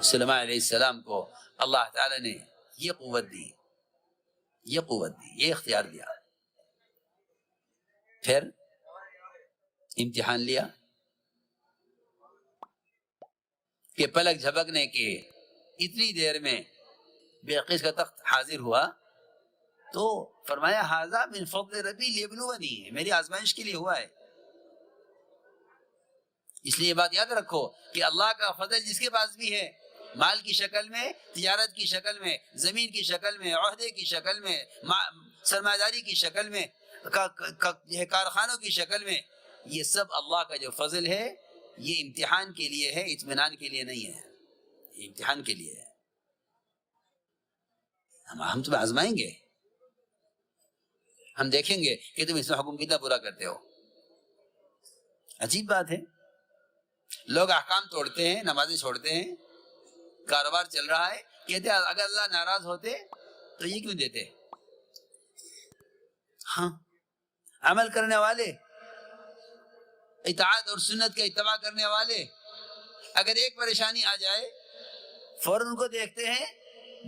سلیمان علیہ السلام کو اللہ تعالیٰ نے یہ قوت دی، یہ اختیار دیا. پھر امتحان لیا کہ پلک جھپکنے کے اتنی دیر میں بلقیس کا تخت حاضر ہوا تو فرمایا ھذا من فضل ربی لیبلونی، میری آزمائش کے لیے ہوا ہے. اس لیے یہ بات یاد رکھو کہ اللہ کا فضل جس کے پاس بھی ہے، مال کی شکل میں، تجارت کی شکل میں، زمین کی شکل میں، عہدے کی شکل میں، سرمایہ داری کی شکل میں، کارخانوں کی شکل میں، یہ سب اللہ کا جو فضل ہے یہ امتحان کے لیے ہے، اطمینان کے لیے نہیں ہے. یہ امتحان کے لیے ہے. ہم تمہیں آزمائیں گے، ہم دیکھیں گے کہ تم اس میں حکم کتنا پورا کرتے ہو. عجیب بات ہے، لوگ احکام توڑتے ہیں، نمازیں چھوڑتے ہیں، کاروبار چل رہا ہے، کہتے ہیں اگر اللہ ناراض ہوتے تو یہ کیوں دیتے. ہاں، عمل کرنے والے، اطاعت اور سنت کا اتباع کرنے والے اگر ایک پریشانی آ جائے فوراً ان کو دیکھتے ہیں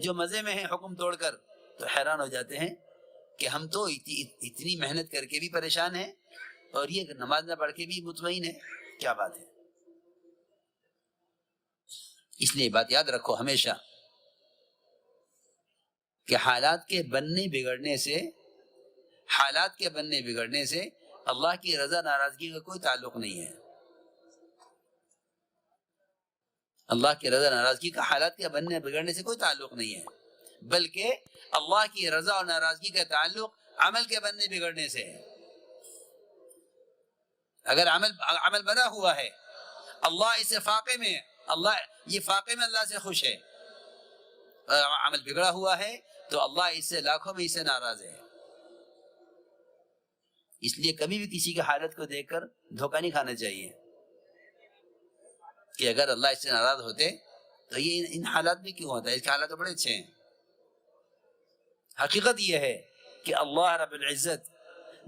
جو مزے میں ہیں حکم توڑ کر، تو حیران ہو جاتے ہیں کہ ہم تو اتنی محنت کر کے بھی پریشان ہیں اور یہ نماز نہ پڑھ کے بھی مطمئن ہے. کیا بات ہے. اس لیے بات یاد رکھو ہمیشہ کہ حالات کے بننے بگڑنے سے اللہ کی رضا ناراضگی کا کوئی تعلق نہیں ہے. اللہ کی رضا ناراضگی کا حالات کے بننے بگڑنے سے کوئی تعلق نہیں ہے، بلکہ اللہ کی رضا اور ناراضگی کا تعلق عمل کے بننے بگڑنے سے ہے. اگر عمل بنا ہوا ہے، اللہ اسے فاقے میں اللہ سے خوش ہے، عمل بگڑا ہوا ہے تو اللہ اس سے لاکھوں میں اس سے ناراض ہے. اس لیے کبھی بھی کسی کی حالت کو دیکھ کر دھوکہ نہیں کھانا چاہیے کہ اگر اللہ اس سے ناراض ہوتے تو یہ ان حالات میں کیوں ہوتا ہے، اس کے حالات تو بڑے اچھے ہیں. حقیقت یہ ہے کہ اللہ رب العزت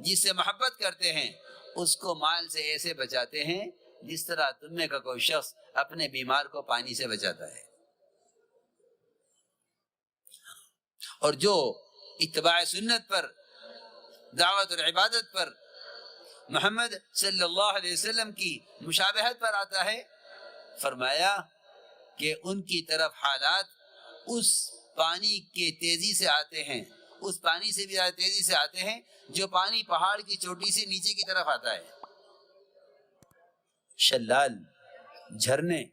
جس سے محبت کرتے ہیں اس کو مال سے ایسے بچاتے ہیں جس طرح تم میں کا کوئی شخص اپنے بیمار کو پانی سے بچاتا ہے. اور جو اتباع سنت پر، دعوت اور عبادت پر، محمد صلی اللہ علیہ وسلم کی مشابہت پر آتا ہے، فرمایا کہ ان کی طرف حالات اس پانی کے تیزی سے آتے ہیں، اس پانی سے بھی زیادہ تیزی سے آتے ہیں جو پانی پہاڑ کی چوٹی سے نیچے کی طرف آتا ہے. شلال، جھرنے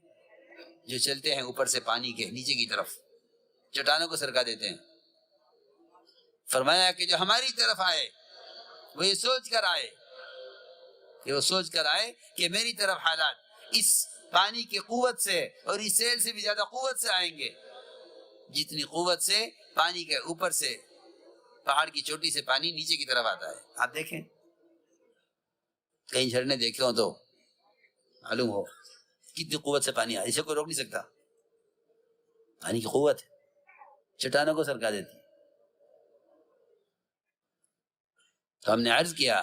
جو چلتے ہیں اوپر سے پانی کے نیچے کی طرف، چٹانوں کو سرکا دیتے ہیں. فرمایا کہ جو ہماری طرف آئے وہ یہ سوچ کر آئے کہ میری طرف حالات اس پانی کی قوت سے اور اس سیل سے بھی زیادہ قوت سے آئیں گے، جتنی قوت سے پانی کے اوپر سے پہاڑ کی چوٹی سے پانی نیچے کی طرف آتا ہے. آپ دیکھیں کہیں جھرنے دیکھے ہوں تو معلوم ہو کتنی قوت سے پانی آ، اسے کوئی روک نہیں سکتا. پانی کی قوت چٹانوں کو سرکا دیتی. تو ہم نے عرض کیا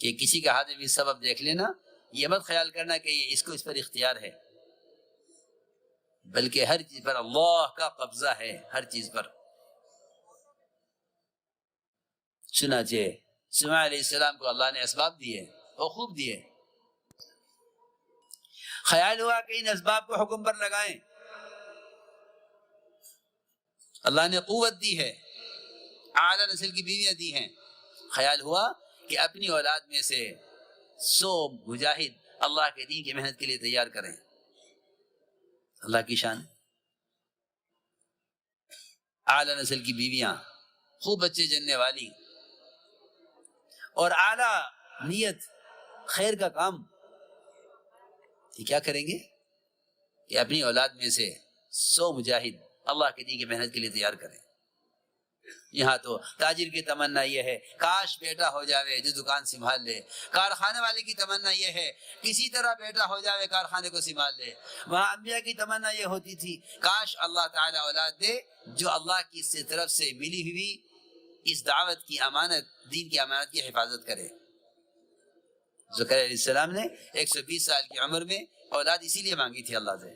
کہ کسی کا ہاتھ میں بھی سبب دیکھ لینا، یہ مت خیال کرنا کہ اس پر اختیار ہے، بلکہ ہر چیز پر اللہ کا قبضہ ہے، ہر چیز پر. چنانچہ سلیمان علیہ السلام کو اللہ نے اسباب دیے اور خوب دیے. خیال ہوا کہ ان اسباب کو حکم پر لگائیں. اللہ نے قوت دی ہے، اعلیٰ نسل کی بیویاں دی ہیں. خیال ہوا کہ اپنی اولاد میں سے 100 مجاہد اللہ کے دین کی محنت کے لیے تیار کریں. اللہ کی شان. اعلیٰ نسل کی بیویاں، خوب بچے جننے والی اور اعلیٰ نیت، خیر کا کام. یہ کیا کریں گے کہ اپنی اولاد میں سے 100 مجاہد اللہ کے دین کی محنت کے لیے تیار کریں. یہاں تو تاجر کی تمنا یہ ہے کاش بیٹا ہو جاوے جو دکان سنبھال لے. کارخانے والے کی تمنا یہ ہے کسی طرح بیٹا ہو جاوے کارخانے کو سنبھال لے. وہاں انبیاء کی تمنا یہ ہوتی تھی کاش اللہ تعالیٰ اولاد دے جو اللہ کی طرف سے ملی ہوئی اس دعوت کی امانت، دین کی امانت کی حفاظت کرے. زکریا علیہ السلام نے 120 سال کی عمر میں اولاد اسی لیے مانگی تھی اللہ سے.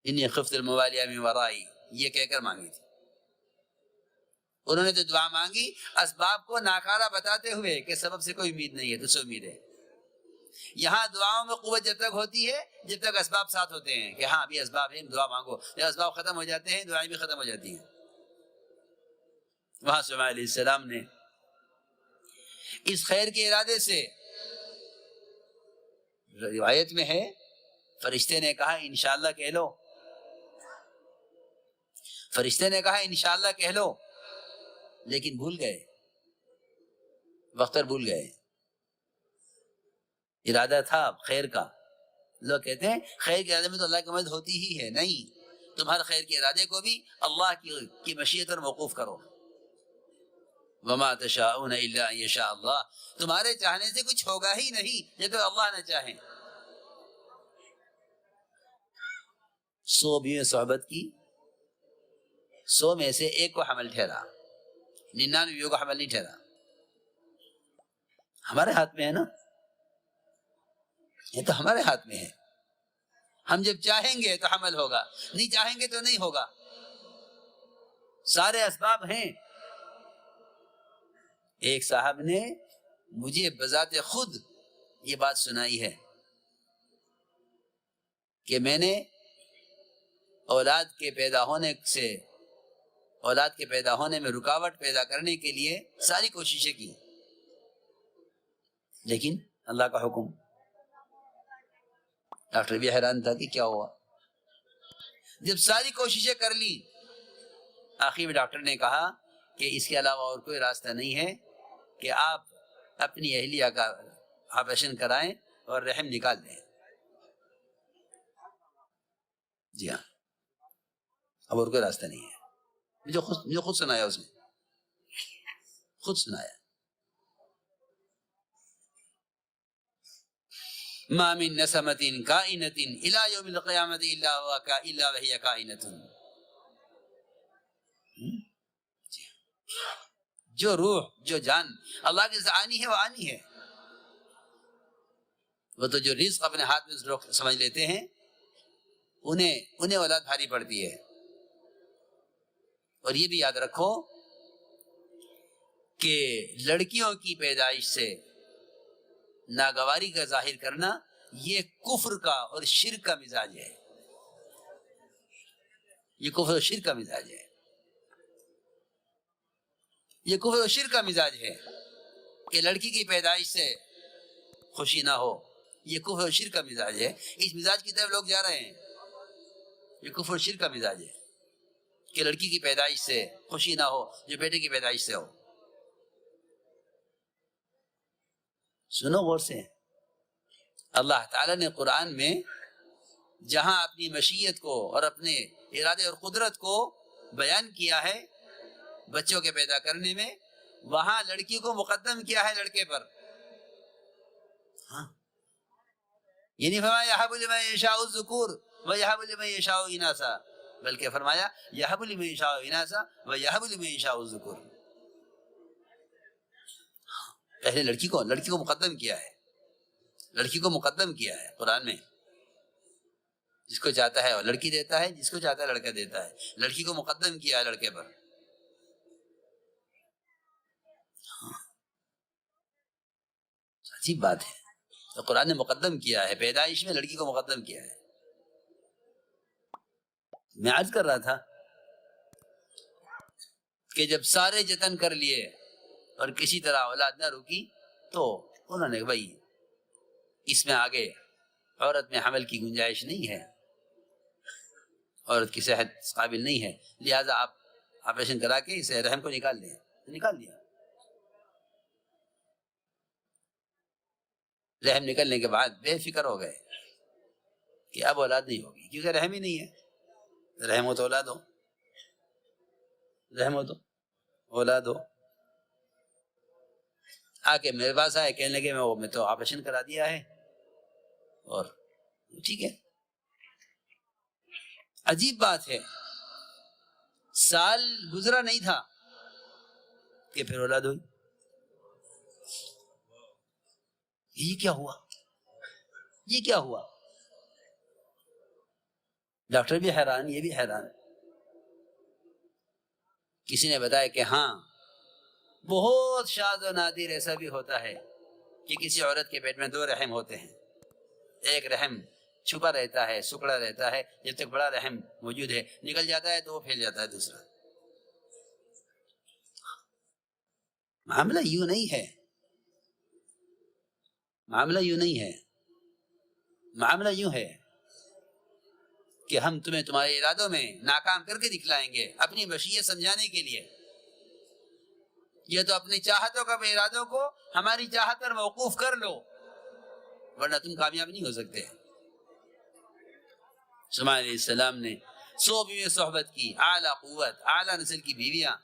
انی خفت الموالیہ من ورائی، یہ کہہ کر مانگی تھی. انہوں نے تو دعا مانگی اسباب کو ناکارہ بتاتے ہوئے کہ سبب سے کوئی امید نہیں ہے، تو سے امید ہے. یہاں دعاؤں میں قوت جب تک ہوتی ہے جب تک اسباب ساتھ ہوتے ہیں کہ ہاں ابھی اسباب ہیں، دعا مانگو. جب اسباب ختم ہو جاتے ہیں دعائیں بھی ختم ہو جاتی ہیں. وہاں سلیمان علیہ السلام نے اس خیر کے ارادے سے، روایت میں ہے فرشتے نے کہا انشاءاللہ کہہ لو، فرشتے نے کہا انشاءاللہ کہہ لو، لیکن بھول گئے، وقت پر بھول گئے. ارادہ تھا خیر کا. لوگ کہتے ہیں خیر کے ارادے میں تو اللہ کی مدد ہوتی ہی ہے. نہیں، تم ہر خیر کے ارادے کو بھی اللہ کی مشیت پر موقوف کرو. وما تشاءون الا ان یشاء اللہ، تمہارے چاہنے سے کچھ ہوگا ہی نہیں جب تک اللہ نہ چاہے. 100 بیویں صحبت کی، 100 میں سے ایک کو حمل ٹھہرا، 99 بیووں کو حمل نہیں ٹھہرا. ہمارے ہاتھ میں ہے نا، یہ تو ہمارے ہاتھ میں ہے. ہم جب چاہیں گے تو حمل ہوگا، نہیں چاہیں گے تو نہیں ہوگا. سارے اسباب ہیں. ایک صاحب نے مجھے بذات خود یہ بات سنائی ہے کہ میں نے اولاد کے پیدا ہونے میں رکاوٹ پیدا کرنے کے لیے ساری کوششیں کی، لیکن اللہ کا حکم. ڈاکٹر بھی حیران تھا کہ کیا ہوا. جب ساری کوششیں کر لی، آخر میں ڈاکٹر نے کہا کہ اس کے علاوہ اور کوئی راستہ نہیں ہے کہ آپ اپنی اہلیہ کا آپریشن کرائیں اور رحم نکال دیں. جی ہاں، اب اور کوئی راستہ نہیں ہے. جو خود سنایا، اس نے خود سنایا. ما من نسمۃ کائنۃ الی یوم القیامۃ الا وہی کائنۃ. جو روح، جو جان اللہ کی آنی ہے وہ آنی ہے. وہ تو جو رزق اپنے ہاتھ میں لوگ سمجھ لیتے ہیں انہیں اولاد بھاری پڑتی ہے. اور یہ بھی یاد رکھو کہ لڑکیوں کی پیدائش سے ناگواری کا ظاہر کرنا یہ کفر کا اور شرک کا مزاج ہے. یہ کفر اور شرک کا مزاج ہے. یہ کفر و شرک کا مزاج ہے کہ لڑکی کی پیدائش سے خوشی نہ ہو. یہ کفر و شرک کا مزاج ہے. اس مزاج کی طرف لوگ جا رہے ہیں. یہ کفر و شرک کا مزاج ہے کہ لڑکی کی پیدائش سے خوشی نہ ہو جو بیٹے کی پیدائش سے ہو. سنو غور سے، اللہ تعالیٰ نے قرآن میں جہاں اپنی مشیت کو اور اپنے ارادے اور قدرت کو بیان کیا ہے بچوں کے پیدا کرنے میں، وہاں لڑکی کو مقدم کیا ہے لڑکے پر. ہاں، یہ نہیں فرمایا یہب لمن یشاء الذکور ویہب لمن یشاء اناثا، بلکہ فرمایا یہب لمن یشاء اناثا ویہب لمن یشاء الذکور. پہلے لڑکی کو مقدم کیا ہے. لڑکی کو مقدم کیا ہے قرآن میں. جس کو چاہتا ہے وہ لڑکی دیتا ہے، جس کو چاہتا ہے لڑکا دیتا ہے. لڑکی کو مقدم کیا ہے لڑکے پر. عجیب بات ہے، تو قرآن نے مقدم کیا ہے پیدائش میں، لڑکی کو مقدم کیا ہے. میں عرض کر رہا تھا کہ جب سارے جتن کر لیے اور کسی طرح اولاد نہ رکی تو انہوں نے بھائی اس میں آگے عورت میں حمل کی گنجائش نہیں ہے، عورت کی صحت قابل نہیں ہے، لہٰذا آپ آپریشن کرا کے اسے رحم کو نکال لیں. نکال دیا. رحم نکلنے کے بعد بے فکر ہو گئے کہ اب اولاد نہیں ہوگی، کیونکہ رحم ہی نہیں ہے. رحم ہو تو اولاد ہو، رحم ہو تو اولاد ہو. آ کے میرے پاس آئے، کہنے لگے میں تو آپریشن کرا دیا ہے اور ٹھیک ہے. عجیب بات ہے، سال گزرا نہیں تھا کہ پھر اولاد ہوئی. یہ کیا ہوا؟ یہ کیا ہوا؟ ڈاکٹر بھی حیران، یہ بھی حیران۔ کسی نے بتایا کہ ہاں بہت شاذ و نادر ایسا بھی ہوتا ہے کہ کسی عورت کے پیٹ میں 2 رحم ہوتے ہیں، ایک رحم چھپا رہتا ہے، سکڑا رہتا ہے، جب تک بڑا رحم موجود ہے، نکل جاتا ہے تو وہ پھیل جاتا ہے دوسرا۔ معاملہ یوں نہیں ہے، معاملہ یوں نہیں ہے، معاملہ یوں ہے کہ ہم تمہیں تمہارے ارادوں میں ناکام کر کے دکھلائیں گے اپنی مشیت سمجھانے کے لیے۔ یہ تو اپنی چاہتوں کا ارادوں کو ہماری چاہت پر موقوف کر لو، ورنہ تم کامیاب نہیں ہو سکتے۔ سلیمان علیہ السلام نے 100 بیوی صحبت کی، اعلیٰ قوت، اعلیٰ نسل کی بیویاں،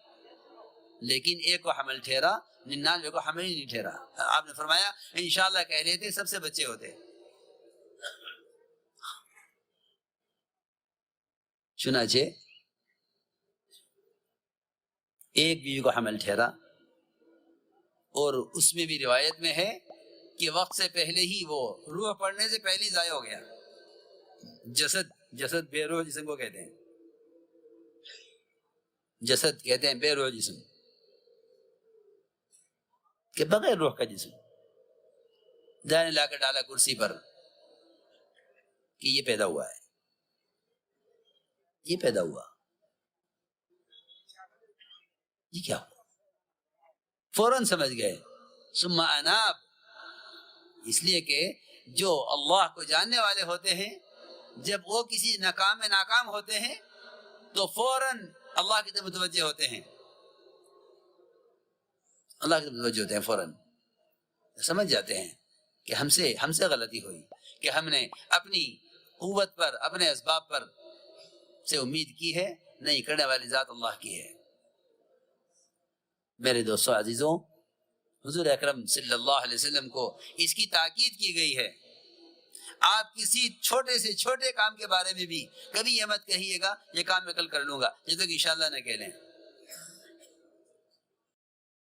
لیکن ایک کو حمل ٹھہرا، 99 کو حمل ہی نہیں ٹھہرا۔ آپ نے فرمایا انشاءاللہ کہہ لیتے سب سے بچے ہوتے۔ چنانچہ ایک بیوی کو حمل ٹھہرا، اور اس میں بھی روایت میں ہے کہ وقت سے پہلے ہی وہ روح پڑنے سے پہلے ہی ضائع ہو گیا۔ جسد بے روح جسم کو کہتے ہیں، جسد کہتے ہیں بے روح جسم، کہ بغیر روح کا جسم۔ دانے لا کر ڈالا کرسی پر کہ یہ پیدا ہوا ہے، یہ پیدا ہوا، یہ کیا ہوا؟ فوراً سمجھ گئے۔ ثم اناب، اس لیے کہ جو اللہ کو جاننے والے ہوتے ہیں جب وہ کسی ناکام میں ناکام ہوتے ہیں تو فوراً اللہ کی طرف متوجہ ہوتے ہیں، اللہ کی طرف متوجہ ہوتے ہیں، فوراً سمجھ جاتے ہیں کہ ہم سے غلطی ہوئی، کہ ہم نے اپنی قوت پر، اپنے اسباب پر سے امید کی ہے، نہیں، کرنے والی ذات اللہ کی ہے۔ میرے دوستو عزیزوں، حضور اکرم صلی اللہ علیہ وسلم کو اس کی تاکید کی گئی ہے۔ آپ کسی چھوٹے سے چھوٹے کام کے بارے میں بھی کبھی یہ مت کہیے گا یہ کام میں کل کر لوں گا، جب تک انشاءاللہ نہ کہہ لیں۔